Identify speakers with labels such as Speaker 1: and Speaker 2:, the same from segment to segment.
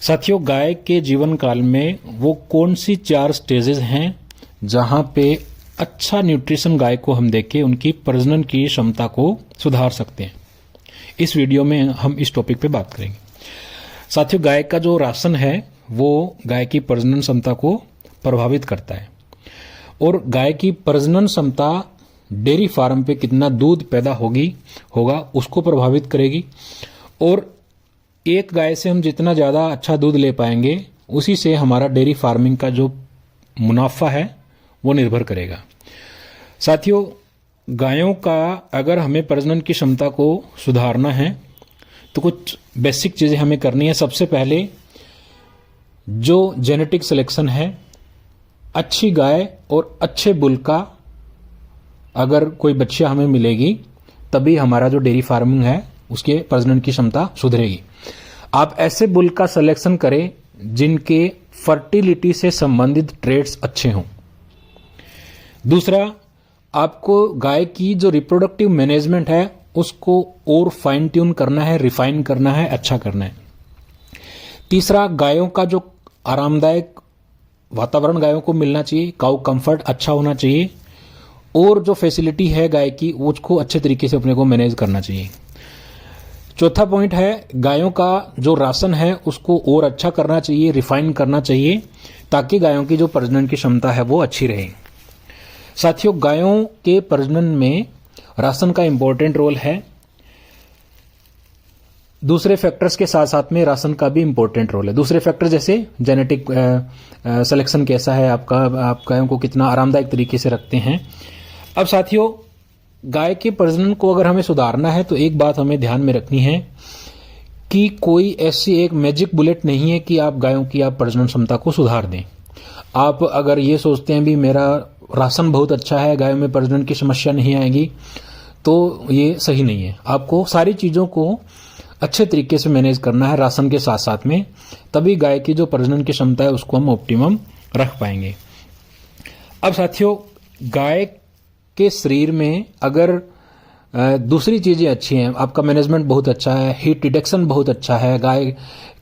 Speaker 1: साथियों, गाय के जीवन काल में वो कौन सी 4 स्टेजेस हैं जहां पे अच्छा न्यूट्रिशन गाय को हम देके उनकी प्रजनन की क्षमता को सुधार सकते हैं। इस वीडियो में हम इस टॉपिक पे बात करेंगे। साथियों, गाय का जो राशन है वो गाय की प्रजनन क्षमता को प्रभावित करता है और गाय की प्रजनन क्षमता डेयरी फार्म पे कितना दूध पैदा होगा उसको प्रभावित करेगी और एक गाय से हम जितना ज़्यादा अच्छा दूध ले पाएंगे उसी से हमारा डेयरी फार्मिंग का जो मुनाफा है वो निर्भर करेगा। साथियों, गायों का अगर हमें प्रजनन की क्षमता को सुधारना है तो कुछ बेसिक चीज़ें हमें करनी है। सबसे पहले जो जेनेटिक सिलेक्शन है, अच्छी गाय और अच्छे बुल का अगर कोई बच्चा हमें मिलेगी तभी हमारा जो डेयरी फार्मिंग है उसके प्रजनन की क्षमता सुधरेगी। आप ऐसे बुल का सिलेक्शन करें जिनके फर्टिलिटी से संबंधित ट्रेड्स अच्छे हों। दूसरा, आपको गाय की जो रिप्रोडक्टिव मैनेजमेंट है उसको और फाइन ट्यून करना है, रिफाइन करना है, अच्छा करना है। तीसरा, गायों का जो आरामदायक वातावरण गायों को मिलना चाहिए, काउ कंफर्ट अच्छा होना चाहिए और जो फैसिलिटी है गाय की उसको अच्छे तरीके से अपने को मैनेज करना चाहिए। चौथा पॉइंट है, गायों का जो राशन है उसको और अच्छा करना चाहिए, रिफाइन करना चाहिए ताकि गायों की जो प्रजनन की क्षमता है वो अच्छी रहे। साथियों, गायों के प्रजनन में राशन का इंपॉर्टेंट रोल है। दूसरे फैक्टर्स के साथ साथ में राशन का भी इंपॉर्टेंट रोल है। दूसरे फैक्टर जैसे जेनेटिक सिलेक्शन कैसा है आपका, आप गायों को कितना आरामदायक तरीके से रखते हैं। अब साथियों, गाय के प्रजनन को अगर हमें सुधारना है तो एक बात हमें ध्यान में रखनी है कि कोई ऐसी एक मैजिक बुलेट नहीं है कि आप गायों की आप प्रजनन क्षमता को सुधार दें। आप अगर ये सोचते हैं भी मेरा राशन बहुत अच्छा है, गायों में प्रजनन की समस्या नहीं आएगी, तो ये सही नहीं है। आपको सारी चीज़ों को अच्छे तरीके से मैनेज करना है राशन के साथ साथ में, तभी गाय की जो प्रजनन की क्षमता है उसको हम ऑप्टिमम रख पाएंगे। अब साथियों, गाय के शरीर में अगर दूसरी चीज़ें अच्छी हैं, आपका मैनेजमेंट बहुत अच्छा है, हीट डिटेक्शन बहुत अच्छा है, गाय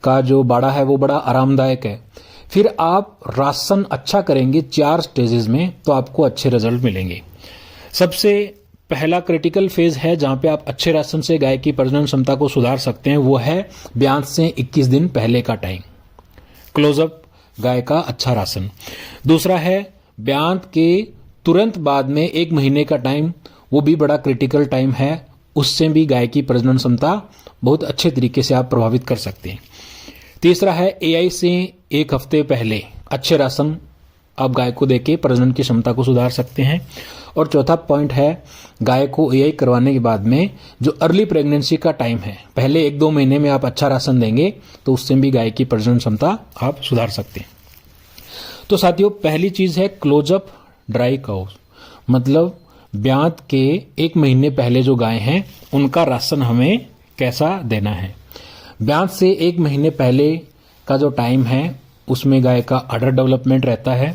Speaker 1: का जो बाड़ा है वो बड़ा आरामदायक है, फिर आप राशन अच्छा करेंगे 4 स्टेजेस में तो आपको अच्छे रिजल्ट मिलेंगे। सबसे पहला क्रिटिकल फेज है जहां पे आप अच्छे राशन से गाय की प्रजनन क्षमता को सुधार सकते हैं, वो है ब्याज से 21 दिन पहले का टाइम, क्लोजअप गाय का अच्छा राशन। दूसरा है ब्याज के तुरंत बाद में 1 महीने का टाइम, वो भी बड़ा क्रिटिकल टाइम है, उससे भी गाय की प्रजनन क्षमता बहुत अच्छे तरीके से आप प्रभावित कर सकते हैं। तीसरा है एआई से 1 हफ्ते पहले अच्छे राशन आप गाय को देके प्रजनन की क्षमता को सुधार सकते हैं। और चौथा पॉइंट है, गाय को एआई करवाने के बाद में जो अर्ली प्रेगनेंसी का टाइम है, पहले 1-2 महीने में आप अच्छा राशन देंगे तो उससे भी गाय की प्रजनन क्षमता आप सुधार सकते हैं। तो साथियों, पहली चीज है क्लोजअप ड्राई काउस, मतलब ब्याज के 1 महीने पहले जो गाय हैं उनका राशन हमें कैसा देना है। ब्याज से 1 महीने पहले का जो टाइम है उसमें गाय का अडर डेवलपमेंट रहता है,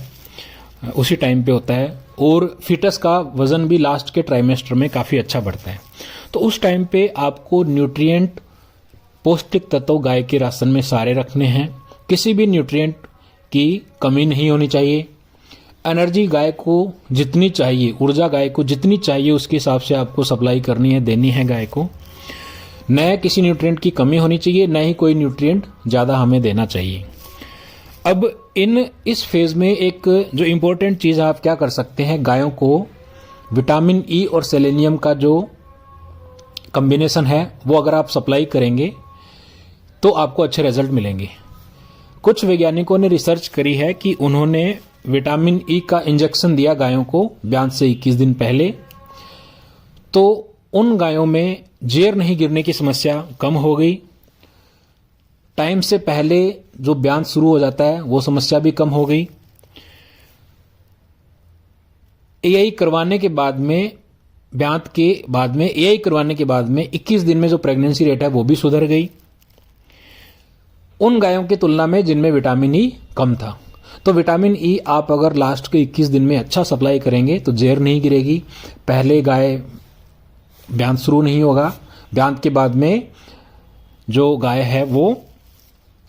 Speaker 1: उसी टाइम पे होता है और फिटस का वजन भी लास्ट के ट्राइमेस्टर में काफ़ी अच्छा बढ़ता है। तो उस टाइम पे आपको न्यूट्रिएंट पौष्टिक तत्व गाय के राशन में सारे रखने हैं, किसी भी न्यूट्रिएंट की कमी नहीं होनी चाहिए। एनर्जी गाय को जितनी चाहिए, ऊर्जा गाय को जितनी चाहिए उसके हिसाब से आपको सप्लाई करनी है, देनी है गाय को। न किसी न्यूट्रिएंट की कमी होनी चाहिए, न ही कोई न्यूट्रिएंट ज़्यादा हमें देना चाहिए। अब इस फेज में एक जो इम्पोर्टेंट चीज़ आप क्या कर सकते हैं, गायों को विटामिन ई और सेलेनियम का जो कॉम्बिनेशन है वो अगर आप सप्लाई करेंगे तो आपको अच्छे रिजल्ट मिलेंगे। कुछ वैज्ञानिकों ने रिसर्च करी है कि उन्होंने विटामिन ई का इंजेक्शन दिया गायों को ब्याज से 21 दिन पहले, तो उन गायों में जेर नहीं गिरने की समस्या कम हो गई। टाइम से पहले जो ब्याज शुरू हो जाता है वो समस्या भी कम हो गई। एआई करवाने के बाद में, ब्याज के बाद में एआई करवाने के बाद में 21 दिन में जो प्रेगनेंसी रेट है वो भी सुधर गई उन गायों की तुलना में जिनमें विटामिन ई कम था। तो विटामिन ई आप अगर लास्ट के 21 दिन में अच्छा सप्लाई करेंगे तो जेर नहीं गिरेगी, पहले गाय ब्याज शुरू नहीं होगा, ब्याज के बाद में जो गाय है वो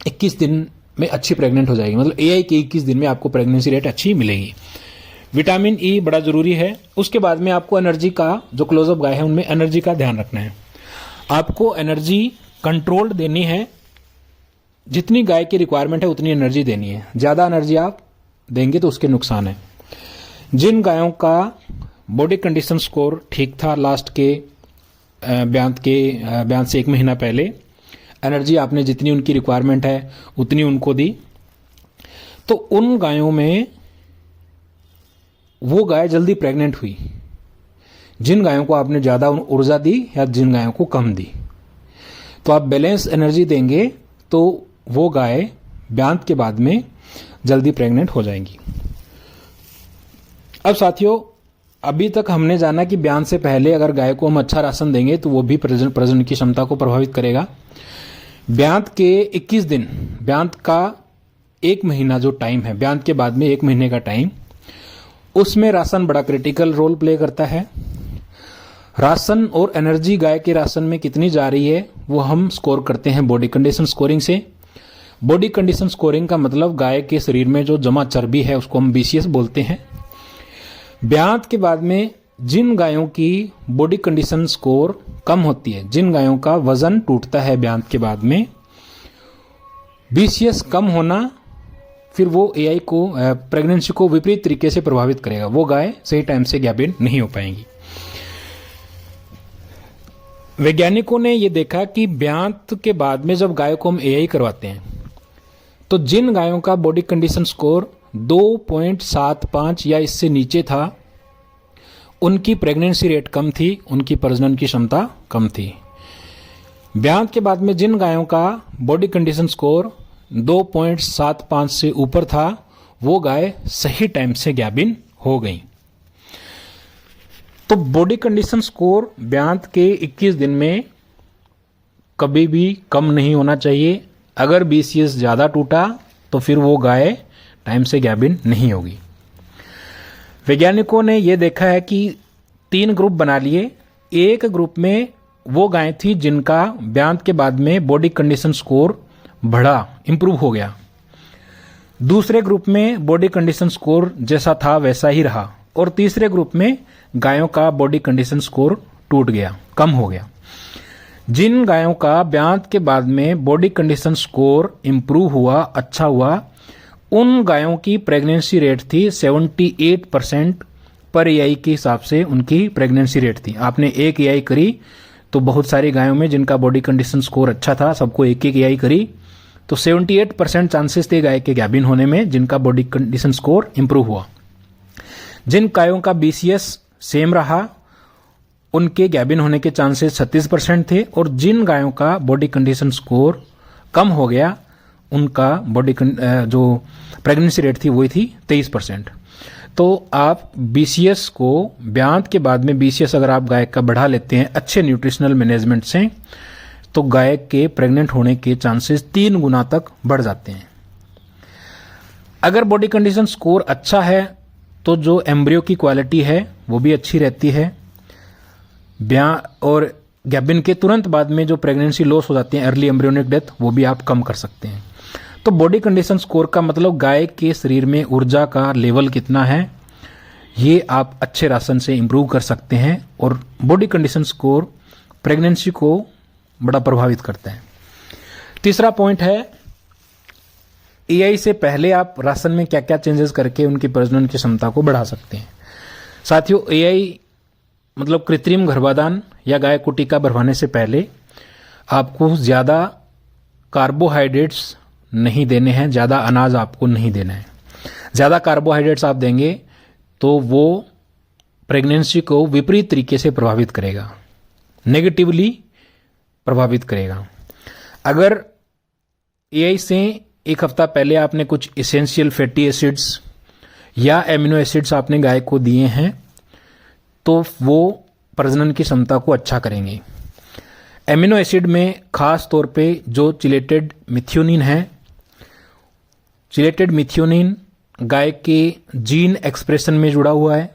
Speaker 1: 21 दिन में अच्छी प्रेग्नेंट हो जाएगी, मतलब एआई के 21 दिन में आपको प्रेगनेंसी रेट अच्छी मिलेगी। विटामिन ई बड़ा जरूरी है। उसके बाद में आपको एनर्जी का, जो क्लोजअप गाय है उनमें एनर्जी का ध्यान रखना है। आपको एनर्जी कंट्रोल्ड देनी है, जितनी गाय की रिक्वायरमेंट है उतनी एनर्जी देनी है। ज़्यादा एनर्जी आप देंगे तो उसके नुकसान है। जिन गायों का बॉडी कंडीशन स्कोर ठीक था लास्ट के ब्यान से 1 महीना पहले, एनर्जी आपने जितनी उनकी रिक्वायरमेंट है उतनी उनको दी, तो उन गायों में वो गाय जल्दी प्रेग्नेंट हुई। जिन गायों को आपने ज़्यादा ऊर्जा दी या जिन गायों को कम दी, तो आप बैलेंस एनर्जी देंगे तो वो गाय ब्यान के बाद में जल्दी प्रेग्नेंट हो जाएंगी। अब साथियों, अभी तक हमने जाना कि ब्यान से पहले अगर गाय को हम अच्छा राशन देंगे तो वो भी प्रजनन की क्षमता को प्रभावित करेगा। ब्यान के 21 दिन, ब्यान का 1 महीना जो टाइम है, ब्यान के बाद में 1 महीने का टाइम, उसमें राशन बड़ा क्रिटिकल रोल प्ले करता है। राशन और एनर्जी गाय के राशन में कितनी जा रही है वो हम स्कोर करते हैं बॉडी कंडीशन स्कोरिंग से। बॉडी कंडीशन स्कोरिंग का मतलब गाय के शरीर में जो जमा चर्बी है उसको हम BCS बोलते हैं। ब्यान के बाद में जिन गायों की बॉडी कंडीशन स्कोर कम होती है, जिन गायों का वजन टूटता है ब्यान के बाद में, BCS कम होना फिर वो एआई को, प्रेगनेंसी को विपरीत तरीके से प्रभावित करेगा। वो गाय सही टाइम से गैबिन नहीं हो पाएंगी। वैज्ञानिकों ने ये देखा कि ब्यान के बाद में जब गायों को हम एआई करवाते हैं तो जिन गायों का बॉडी कंडीशन स्कोर 2.75 या इससे नीचे था, उनकी प्रेगनेंसी रेट कम थी, उनकी प्रजनन की क्षमता कम थी। ब्यान के बाद में जिन गायों का बॉडी कंडीशन स्कोर 2.75 से ऊपर था, वो गाय सही टाइम से गैबिन हो गई। तो बॉडी कंडीशन स्कोर ब्यान के 21 दिन में कभी भी कम नहीं होना चाहिए। अगर BCS ज़्यादा टूटा तो फिर वो गाय टाइम से गैबिन नहीं होगी। वैज्ञानिकों ने यह देखा है कि 3 ग्रुप बना लिए। एक ग्रुप में वो गाय थी जिनका ब्यान के बाद में बॉडी कंडीशन स्कोर बढ़ा, इंप्रूव हो गया। दूसरे ग्रुप में बॉडी कंडीशन स्कोर जैसा था वैसा ही रहा, और तीसरे ग्रुप में गायों का बॉडी कंडीशन स्कोर टूट गया, कम हो गया। जिन गायों का ब्यान के बाद में बॉडी कंडीशन स्कोर इंप्रूव हुआ, अच्छा हुआ, उन गायों की प्रेगनेंसी रेट थी 78% पर एआई के हिसाब से उनकी प्रेगनेंसी रेट थी। आपने एक एआई करी तो बहुत सारी गायों में जिनका बॉडी कंडीशन स्कोर अच्छा था, सबको एक एआई करी तो 78% चांसेस थे गाय के गैबिन होने में जिनका बॉडी कंडीशन स्कोर इंप्रूव हुआ। जिन गायों का BCS सेम रहा उनके गैबिन होने के चांसेस 36% थे, और जिन गायों का बॉडी कंडीशन स्कोर कम हो गया उनका बॉडी जो प्रेगनेंसी रेट थी वही थी 23%। तो आप BCS को ब्यान के बाद में BCS अगर आप गाय का बढ़ा लेते हैं अच्छे न्यूट्रिशनल मैनेजमेंट से, तो गाय के प्रेग्नेंट होने के चांसेस 3 गुना तक बढ़ जाते हैं। अगर बॉडी कंडीशन स्कोर अच्छा है तो जो एम्ब्रियो की क्वालिटी है वो भी अच्छी रहती है। ब्यान और गैबिन के तुरंत बाद में जो प्रेगनेंसी लॉस हो जाती है, अर्ली एम्ब्रियोनिक डेथ, वो भी आप कम कर सकते हैं। तो बॉडी कंडीशन स्कोर का मतलब गाय के शरीर में ऊर्जा का लेवल कितना है, ये आप अच्छे राशन से इंप्रूव कर सकते हैं, और बॉडी कंडीशन स्कोर प्रेगनेंसी को बड़ा प्रभावित करता है। तीसरा पॉइंट है एआई से पहले आप राशन में क्या क्या चेंजेस करके उनकी प्रजनन की क्षमता को बढ़ा सकते हैं। साथियों, एआई मतलब कृत्रिम गर्भाधान या गाय को टीका भरवाने से पहले आपको ज़्यादा कार्बोहाइड्रेट्स नहीं देने हैं, ज़्यादा अनाज आपको नहीं देना है। ज़्यादा कार्बोहाइड्रेट्स आप देंगे तो वो प्रेगनेंसी को विपरीत तरीके से प्रभावित करेगा, नेगेटिवली प्रभावित करेगा। अगर एआई से 1 हफ्ता पहले आपने कुछ एसेंशियल फैटी एसिड्स या एमिनो एसिड्स आपने गाय को दिए हैं तो वो प्रजनन की क्षमता को अच्छा करेंगे। एमिनो एसिड में खास तौर पे जो चिलेटेड मिथ्योनिन है, चिलेटेड मिथ्योनिन गाय के जीन एक्सप्रेशन में जुड़ा हुआ है।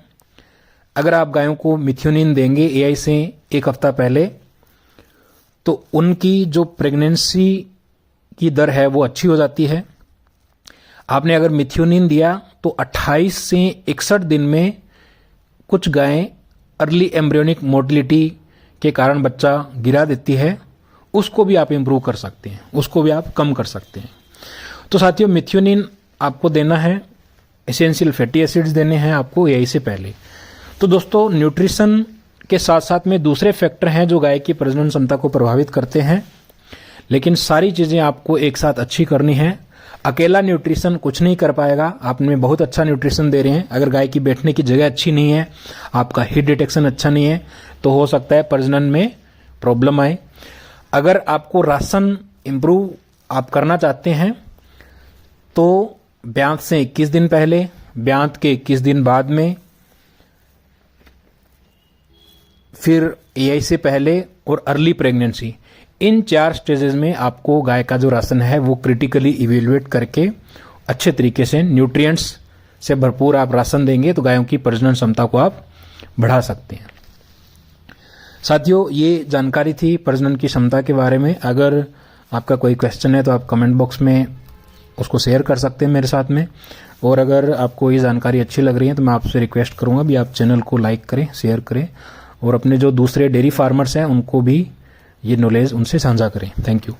Speaker 1: अगर आप गायों को मिथ्योनिन देंगे एआई से 1 हफ्ता पहले तो उनकी जो प्रेगनेंसी की दर है वो अच्छी हो जाती है। आपने अगर मिथ्योनिन दिया तो 28 से 61 दिन में कुछ गायें अर्ली एम्ब्रियोनिक मोर्टिलिटी के कारण बच्चा गिरा देती है, उसको भी आप इम्प्रूव कर सकते हैं, उसको भी आप कम कर सकते हैं। तो साथियों, मिथ्योनिन आपको देना है, एसेंशियल फैटी एसिड्स देने हैं आपको यही से पहले। तो दोस्तों, न्यूट्रिशन के साथ साथ में दूसरे फैक्टर हैं जो गाय की प्रजनन क्षमता को प्रभावित करते हैं, लेकिन सारी चीज़ें आपको एक साथ अच्छी करनी है। अकेला न्यूट्रिशन कुछ नहीं कर पाएगा। आपने बहुत अच्छा न्यूट्रिशन दे रहे हैं, अगर गाय की बैठने की जगह अच्छी नहीं है, आपका हीट डिटेक्शन अच्छा नहीं है, तो हो सकता है प्रजनन में प्रॉब्लम आए। अगर आपको राशन इम्प्रूव आप करना चाहते हैं तो ब्यांत से 21 दिन पहले, ब्यांत के 21 दिन बाद में, फिर एआई से पहले और अर्ली प्रेगनेंसी, इन 4 स्टेजेस में आपको गाय का जो राशन है वो क्रिटिकली इवेल्युएट करके अच्छे तरीके से न्यूट्रिएंट्स से भरपूर आप राशन देंगे तो गायों की प्रजनन क्षमता को आप बढ़ा सकते हैं। साथियों, ये जानकारी थी प्रजनन की क्षमता के बारे में। अगर आपका कोई क्वेश्चन है तो आप कमेंट बॉक्स में उसको शेयर कर सकते हैं मेरे साथ में। और अगर आपको ये जानकारी अच्छी लग रही है तो मैं आपसे रिक्वेस्ट करूंगा भी आप चैनल को लाइक करें, शेयर करें और अपने जो दूसरे डेयरी फार्मर्स हैं उनको भी ये नॉलेज उनसे साझा करें। Thank you.